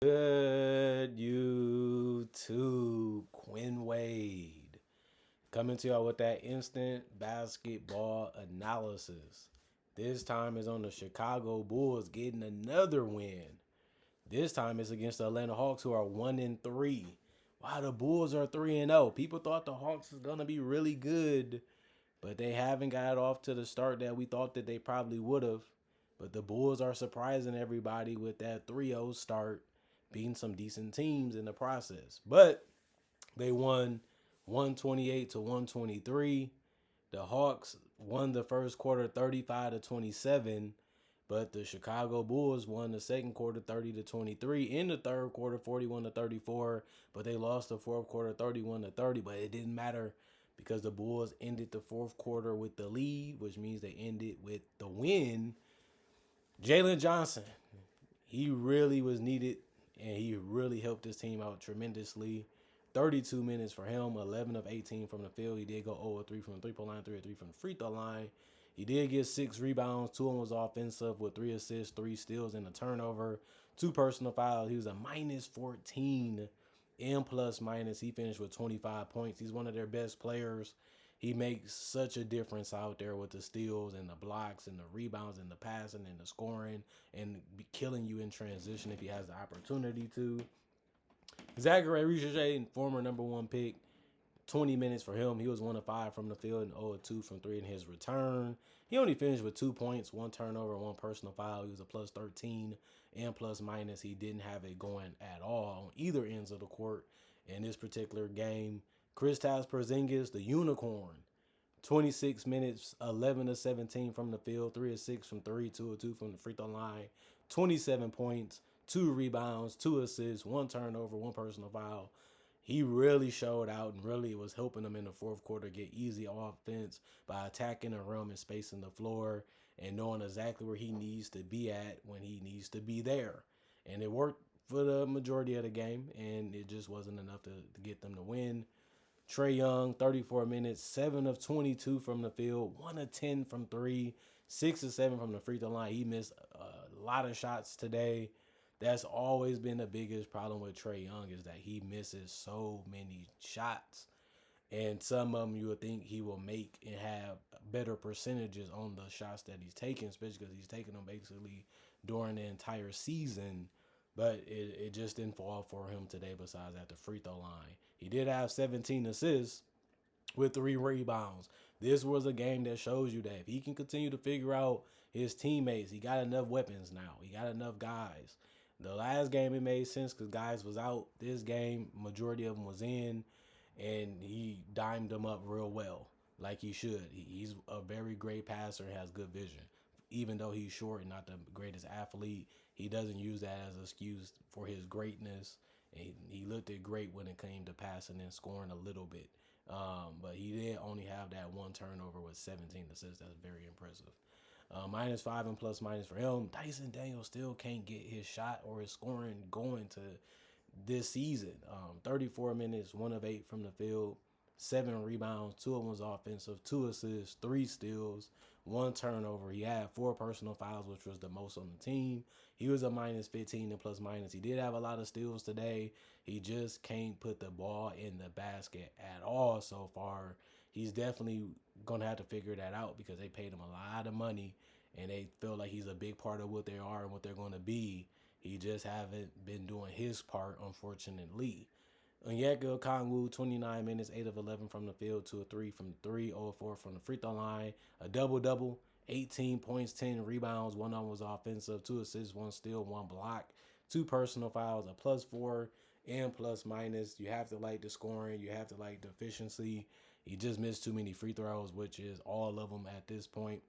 Good YouTube, Quinn Wade coming to y'all with that instant basketball analysis. This time is on the Chicago Bulls getting another win. This time it's against the Atlanta Hawks, who are 1-3. While the Bulls are 3-0. People thought the Hawks was gonna be really good, but they haven't got off to the start that we thought that they probably would have. But the Bulls are surprising everybody with that 3-0 start, beating some decent teams in the process. But they won 128 to 123. The Hawks won the first quarter 35 to 27, but the Chicago Bulls won the second quarter 30 to 23. In the third quarter 41 to 34, but they lost the fourth quarter 31 to 30, but it didn't matter because the Bulls ended the fourth quarter with the lead, which means they ended with the win. Jalen Johnson, he really was needed, and he really helped this team out tremendously. 32 minutes for him, 11 of 18 from the field. He did go 0 of 3 from the three-point line, 3 of 3 from the free throw line. He did get 6 rebounds. 2 of them was offensive with 3 assists, 3 steals, and a turnover. 2 personal fouls. He was a minus 14 in plus minus. He finished with 25 points. He's one of their best players. He makes such a difference out there with the steals and the blocks and the rebounds and the passing and the scoring and killing you in transition if he has the opportunity to. Zachary Richard, former number 1 pick, 20 minutes for him. He was 1 of 5 from the field and 0 of 2 from 3 in his return. He only finished with 2 points, 1 turnover, 1 personal foul. He was a plus 13 and plus minus. He didn't have it going at all on either ends of the court in this particular game. Kristaps Porzingis, the unicorn, 26 minutes, 11 of 17 from the field, 3 of 6 from 3, 2 of 2 from the free throw line, 27 points, 2 rebounds, 2 assists, 1 turnover, 1 personal foul. He really showed out and really was helping them in the fourth quarter get easy offense by attacking the rim and spacing the floor and knowing exactly where he needs to be at when he needs to be there. And it worked for the majority of the game, and it just wasn't enough to get them to win. Trae Young, 34 minutes, 7 of 22 from the field, 1 of 10 from 3, 6 of 7 from the free throw line. He missed a lot of shots today. That's always been the biggest problem with Trae Young is that he misses so many shots. And some of them you would think he will make and have better percentages on the shots that he's taking, especially because he's taking them basically during the entire season. But it just didn't fall for him today besides at the free throw line. He did have 17 assists with 3 rebounds. This was a game that shows you that if he can continue to figure out his teammates, he got enough weapons now. He got enough guys. The last game it made sense because guys was out. This game, majority of them was in, and he dimed them up real well, like he should. He's a very great passer, has good vision. Even though he's short and not the greatest athlete, he doesn't use that as an excuse for his greatness. And he looked at great when it came to passing and scoring a little bit. But he did only have that 1 turnover with 17 assists. That's very impressive. -5 and plus minus for him. Dyson Daniels still can't get his shot or his scoring going to this season. 34 minutes, 1 of 8 from the field, 7 rebounds, 2 of them was offensive, 2 assists, 3 steals, 1 turnover. He had 4 personal fouls, which was the most on the team. He was a -15 and plus minus. He did have a lot of steals today. He just can't put the ball in the basket at all so far. He's definitely going to have to figure that out because they paid him a lot of money and they feel like he's a big part of what they are and what they're going to be. He just haven't been doing his part, unfortunately. Onyeka Okongwu, 29 minutes, 8 of 11 from the field, 2 of 3 from the 3, 0 of 4 from the free throw line. A double-double, 18 points, 10 rebounds. 1 of them was offensive, 2 assists, 1 steal, 1 block, 2 personal fouls, a +4 and plus minus. You have to like the scoring. You have to like the efficiency. He just missed too many free throws, which is all of them at this point.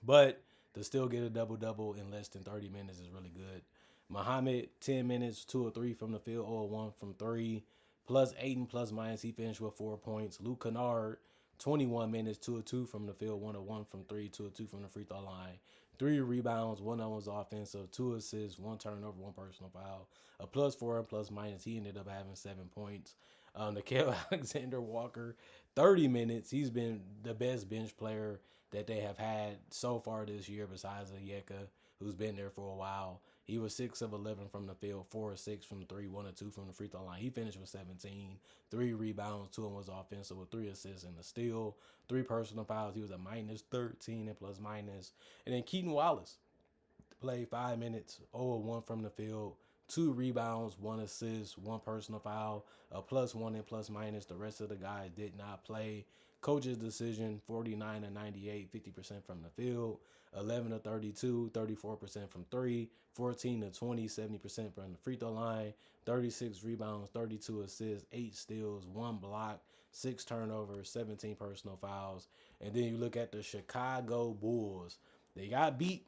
But to still get a double-double in less than 30 minutes is really good. Muhammad, 10 minutes, 2 of 3 from the field, 0 of 1 from 3. +8 and plus minus, he finished with 4 points. Luke Kennard, 21 minutes, 2 of 2 from the field, 1 of 1 from 3, 2 of 2 from the free throw line. 3 rebounds, 1 of them was offensive, 2 assists, 1 turnover, 1 personal foul. A +4 and plus minus, he ended up having 7 points. Nickeil Alexander-Walker, 30 minutes. He's been the best bench player that they have had so far this year besides Onyeka, who's been there for a while. He was 6 of 11 from the field, 4 of 6 from 3, 1 of 2 from the free throw line. He finished with 17, 3 rebounds, 2 of them was offensive with 3 assists and a steal, 3 personal fouls. He was a minus 13 and plus minus. And then Keaton Wallace played 5 minutes, 0 of 1 from the field, 2 rebounds, 1 assist, 1 personal foul, a plus 1 and plus minus. The rest of the guys did not play. Coach's decision, 49 to 98, 50% from the field, 11 to 32, 34% from 3, 14 to 20, 70% from the free throw line, 36 rebounds, 32 assists, 8 steals, 1 block, 6 turnovers, 17 personal fouls. And then you look at the Chicago Bulls. They got beat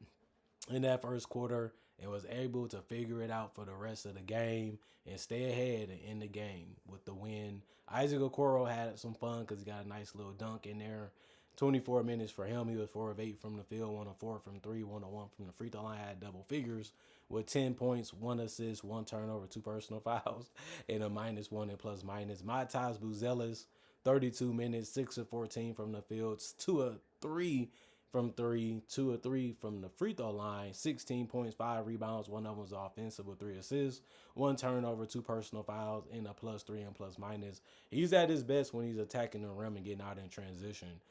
in that first quarter and was able to figure it out for the rest of the game and stay ahead and end the game with the win. Isaac Okoro had some fun because he got a nice little dunk in there. 24 minutes for him. He was 4 of 8 from the field, 1 of 4 from 3, 1 of 1 from the free throw line. Had double figures with 10 points, 1 assist, 1 turnover, 2 personal fouls, and a minus 1 and plus minus. Matas Buzelis, 32 minutes, 6 of 14 from the field, 2 of 3 from 3, 2 of 3 from the free throw line, 16 points, 5 rebounds, 1 of them was offensive with 3 assists, 1 turnover, 2 personal fouls, and a plus 3 and plus minus. He's at his best when he's attacking the rim and getting out in transition.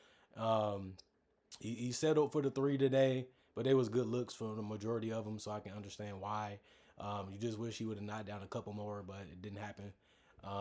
He settled for the 3 today, but it was good looks for the majority of them, so I can understand why. You just wish he would have knocked down a couple more, but it didn't happen.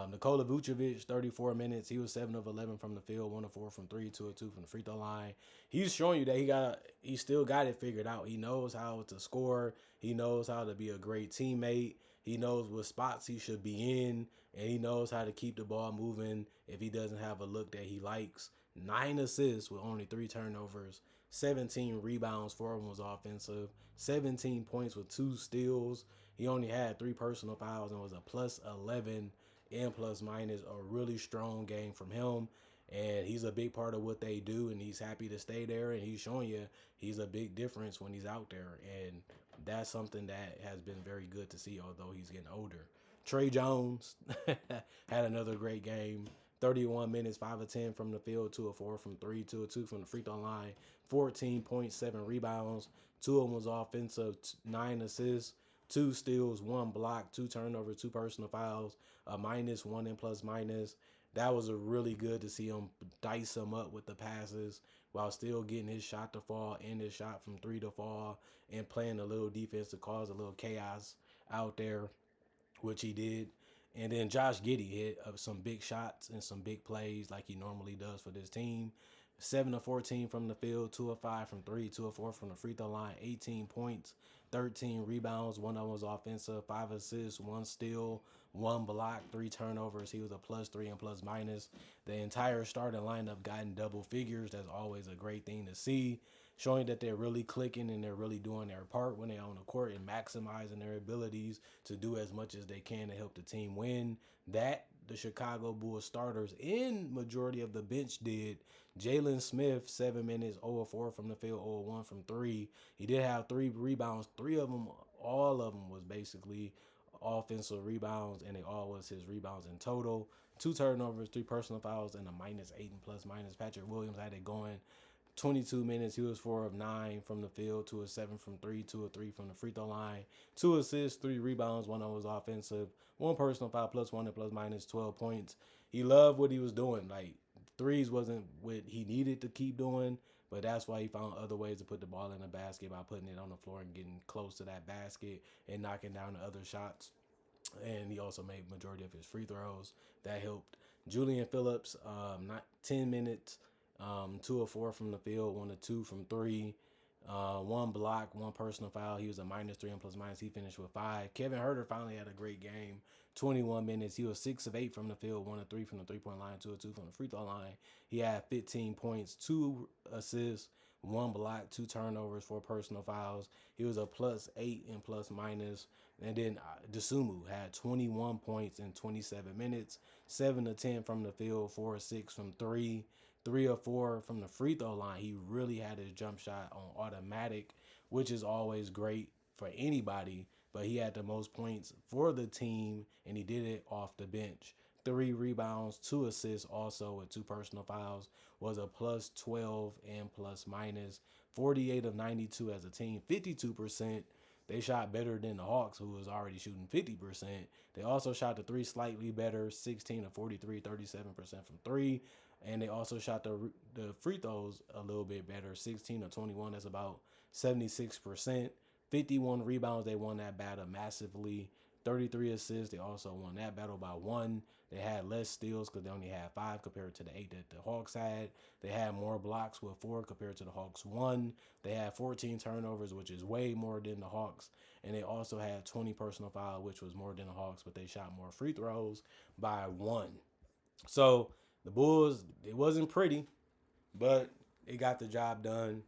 Nikola Vucevic, 34 minutes. He was 7 of 11 from the field, 1 of 4 from 3, 2 of 2 from the free throw line. He's showing you that he still got it figured out. He knows how to score. He knows how to be a great teammate. He knows what spots he should be in, and he knows how to keep the ball moving if he doesn't have a look that he likes. 9 assists with only 3 turnovers, 17 rebounds, 4 of them was offensive, 17 points with 2 steals. He only had 3 personal fouls and was a plus 11 and plus minus. A really strong game from him, and he's a big part of what they do, and he's happy to stay there, and he's showing you he's a big difference when he's out there, and that's something that has been very good to see, although he's getting older. Trey Jones had another great game. 31 minutes, 5 of 10 from the field, 2 of 4 from 3, 2 of 2 from the free throw line, 14.7 rebounds, 2 of them was offensive, 9 assists, 2 steals, 1 block, 2 turnovers, 2 personal fouls, a minus 1 and plus minus. That was a really good to see him dice him up with the passes while still getting his shot to fall and his shot from 3 to fall and playing a little defense to cause a little chaos out there, which he did. And then Josh Giddey hit some big shots and some big plays like he normally does for this team. 7 of 14 from the field, 2 of 5 from 3, 2 of 4 from the free throw line, 18 points, 13 rebounds, 1 of them was offensive, 5 assists, 1 steal, 1 block, 3 turnovers. He was a plus 3 and plus minus. The entire starting lineup got in double figures. That's always a great thing to see, showing that they're really clicking and they're really doing their part when they're on the court and maximizing their abilities to do as much as they can to help the team win. That the Chicago Bulls starters and majority of the bench did. Jalen Smith, 7 minutes, 0 of 4 from the field, 0 of 1 from 3. He did have 3 rebounds. 3 of them, all of them was basically offensive rebounds, and they all was his rebounds in total. 2 turnovers, 3 personal fouls, and a minus 8 and plus minus. Patrick Williams had it going. 22 minutes, he was 4 of 9 from the field, 2 of 7 from 3, 2 of 3 from the free throw line, 2 assists, 3 rebounds, 1 of them was offensive, 1 personal foul, plus 1 and plus minus, 12 points. He loved what he was doing. Like, threes wasn't what he needed to keep doing, but that's why he found other ways to put the ball in the basket by putting it on the floor and getting close to that basket and knocking down the other shots. And he also made majority of his free throws. That helped. Julian Phillips, not 10 minutes, 2 of 4 from the field, 1 of 2 from 3, 1 block, 1 personal foul. He was a minus 3 and plus minus. He finished with 5. Kevin Huerter finally had a great game. 21 minutes. He was 6 of 8 from the field, 1 of 3 from the 3-point line, 2 of 2 from the free throw line. He had 15 points, 2 assists, 1 block, 2 turnovers, 4 personal fouls. He was a plus 8 and plus minus. And then Dosunmu had 21 points in 27 minutes, 7 of 10 from the field, 4 of 6 from 3, 3 of 4 from the free throw line. He really had his jump shot on automatic, which is always great for anybody. But he had the most points for the team, and he did it off the bench. 3 rebounds, 2 assists, also with 2 personal fouls, was a plus 12 and plus minus. 48 of 92 as a team, 52%, They shot better than the Hawks, who was already shooting 50%. They also shot the three slightly better, 16 to 43, 37% from three. And they also shot the free throws a little bit better, 16 to 21. That's about 76%. 51 rebounds. They won that battle massively. 33 assists. They also won that battle by one. They had less steals because they only had five compared to the eight that the Hawks had. They had more blocks with four compared to the Hawks one. They had 14 turnovers, which is way more than the Hawks. And they also had 20 personal fouls, which was more than the Hawks, but they shot more free throws by one. So the Bulls, it wasn't pretty, but they got the job done.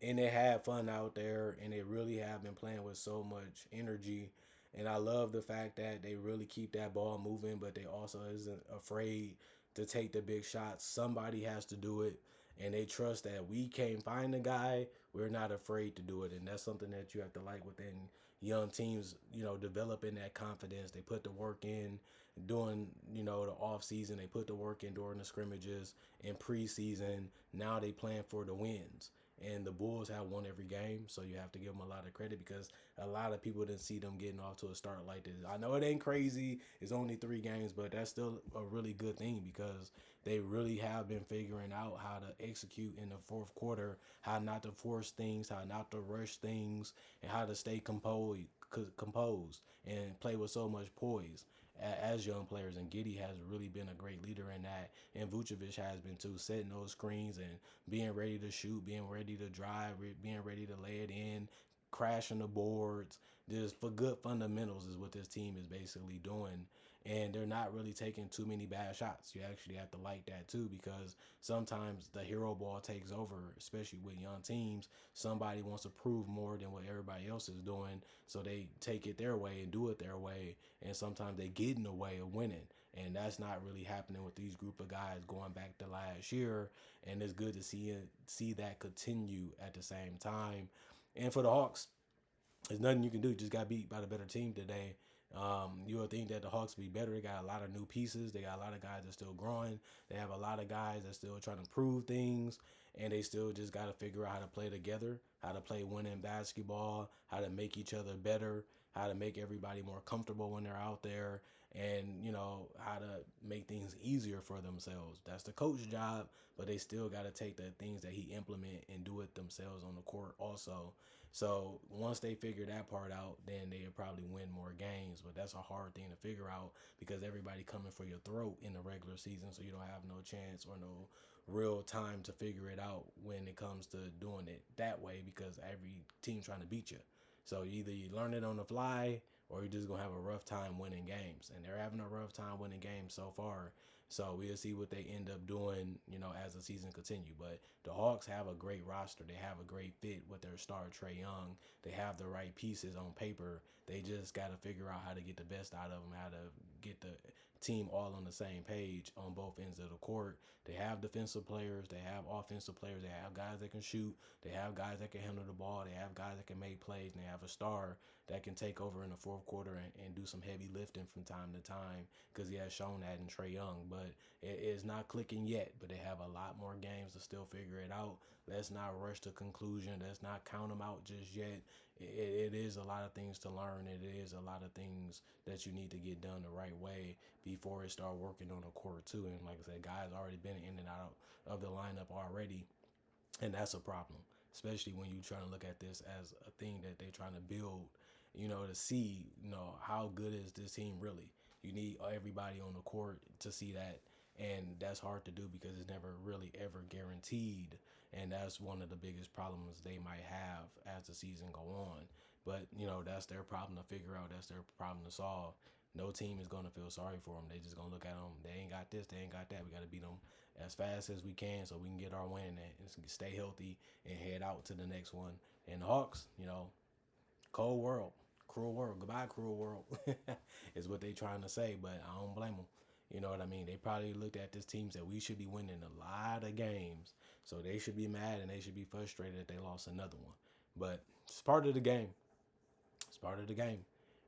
And they had fun out there, and they really have been playing with so much energy. And I love the fact that they really keep that ball moving, but they also isn't afraid to take the big shots. Somebody has to do it, and they trust that we can't find the guy. We're not afraid to do it, and that's something that you have to like within young teams. Developing that confidence. They put the work in during the off season. They put the work in during the scrimmages in preseason. Now they plan for the wins. And the Bulls have won every game, so you have to give them a lot of credit because a lot of people didn't see them getting off to a start like this. I know it ain't crazy. It's only 3 games, but that's still a really good thing because they really have been figuring out how to execute in the fourth quarter, how not to force things, how not to rush things, and how to stay composed and play with so much poise as young players. And Giddey has really been a great leader in that. And Vucevic has been too, setting those screens and being ready to shoot, being ready to drive, being ready to lay it in, crashing the boards. Just for good fundamentals is what this team is basically doing. And they're not really taking too many bad shots. You actually have to like that too because sometimes the hero ball takes over, especially with young teams. Somebody wants to prove more than what everybody else is doing, so they take it their way and do it their way. And sometimes they get in the way of winning. And that's not really happening with these group of guys going back to last year. And it's good to see that continue at the same time. And for the Hawks, there's nothing you can do. You just got beat by the better team today. You would think that the Hawks would be better. They got a lot of new pieces. They got a lot of guys that are still growing. They have a lot of guys that are still trying to prove things. And they still just got to figure out how to play together, how to play winning basketball, how to make each other better, how to make everybody more comfortable when they're out there, and how to make things easier for themselves. That's the coach's job, but they still got to take the things that he implement and do it themselves on the court also. So once they figure that part out, then they'll probably win more games. But that's a hard thing to figure out because everybody coming for your throat in the regular season, so you don't have no chance or no real time to figure it out when it comes to doing it that way because every team trying to beat you. So either you learn it on the fly or you're just going to have a rough time winning games. And they're having a rough time winning games so far. So we'll see what they end up doing, as the season continue. But the Hawks have a great roster. They have a great fit with their star, Trae Young. They have the right pieces on paper. They just got to figure out how to get the best out of them, how to get the team all on the same page on both ends of the court. They have defensive players. They have offensive players. They have guys that can shoot. They have guys that can handle the ball. They have guys that can make plays. And they have a star that can take over in the fourth quarter and do some heavy lifting from time to time because he has shown that in Trae Young. But it is not clicking yet, but they have a lot more games to still figure it out. Let's not rush to conclusion. Let's not count them out just yet. It is a lot of things to learn. It is a lot of things that you need to get done the right way before it start working on the court too. And like I said, guys already been in and out of the lineup already, and that's a problem, especially when you're trying to look at this as a thing that they're trying to build, to see, how good is this team really. You need everybody on the court to see that, and that's hard to do because it's never really ever guaranteed, and that's one of the biggest problems they might have as the season go on. But that's their problem to figure out. That's their problem to solve. No team is gonna feel sorry for them. They just gonna look at them. They ain't got this. They ain't got that. We gotta beat them as fast as we can so we can get our win and stay healthy and head out to the next one. And the Hawks, cold world, cruel world, goodbye cruel world, is what they trying to say. But I don't blame them. You know what I mean? They probably looked at this team and said we should be winning a lot of games, so they should be mad and they should be frustrated that they lost another one. But it's part of the game. It's part of the game.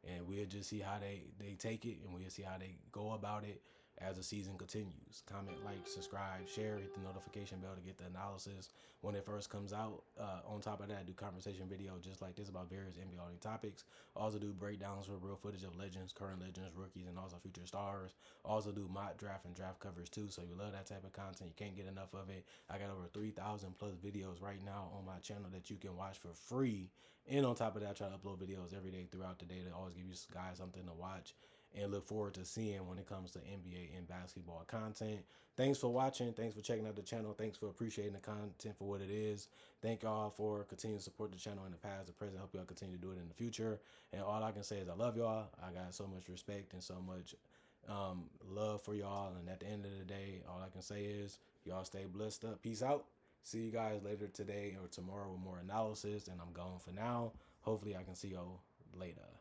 And we'll just see how they take it, and we'll see how they go about it as the season continues. Comment, like, subscribe, share, hit the notification bell to get the analysis when it first comes out. On top of that, I do conversation video just like this about various NBA topics. Also do breakdowns with real footage of legends, current legends, rookies, and also future stars. Also do mock draft and draft coverage too. So if you love that type of content, you can't get enough of it. I got over 3,000 plus videos right now on my channel that you can watch for free. And on top of that, I try to upload videos every day throughout the day to always give you guys something to watch and look forward to seeing when it comes to NBA and basketball content. Thanks for watching. Thanks for checking out the channel. Thanks for appreciating the content for what it is. Thank y'all for continuing to support the channel in the past, the present. Hope y'all continue to do it in the future. And all I can say is I love y'all. I got so much respect and so much love for y'all. And at the end of the day, all I can say is y'all stay blessed up. Peace out. See you guys later today or tomorrow with more analysis. And I'm gone for now. Hopefully I can see y'all later.